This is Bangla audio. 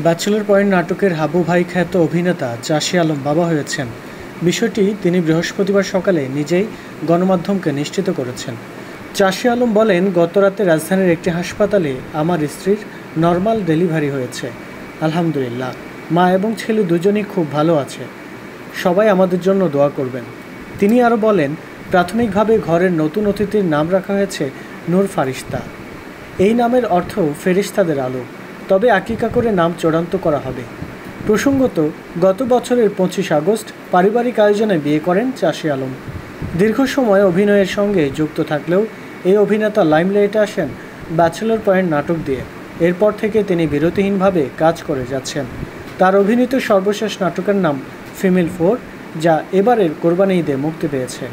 ব্যাচেলর পয়েন্ট নাটকের হাবু ভাই খ্যাত অভিনেতা চাষী আলম বাবা হয়েছেন। বিষয়টি তিনি বৃহস্পতিবার সকালে নিজেই গণমাধ্যমকে নিশ্চিত করেছেন। চাষী আলম বলেন, গতরাতে রাজধানীর একটি হাসপাতালে আমার স্ত্রীর নর্মাল ডেলিভারি হয়েছে। আলহামদুলিল্লাহ, মা এবং ছেলে দুজনেই খুব ভালো আছে। সবাই আমাদের জন্য দোয়া করবেন। তিনি আরও বলেন, প্রাথমিকভাবে ঘরের নতুন অতিথির নাম রাখা হয়েছে নূর ফারিস্তা। এই নামের অর্থ ফেরেশতাদের আলো, তবে আকিকা করে নাম চূড়ান্ত করা হবে। প্রসঙ্গত, গত বছরের 25 আগস্ট পারিবারিক আয়োজনে বিয়ে করেন চাষী আলম। দীর্ঘ সময় অভিনয়ের সঙ্গে যুক্ত থাকলেও এই অভিনেতা লাইমলাইটে আসেন ব্যাচেলর পয়েন্ট নাটক দিয়ে। এরপর থেকে তিনি বিরতিহীনভাবে কাজ করে যাচ্ছেন। তার অভিনীত সর্বশেষ নাটকের নাম ফিমেল 4, যা এবারের কোরবানি ঈদে মুক্তি পেয়েছে।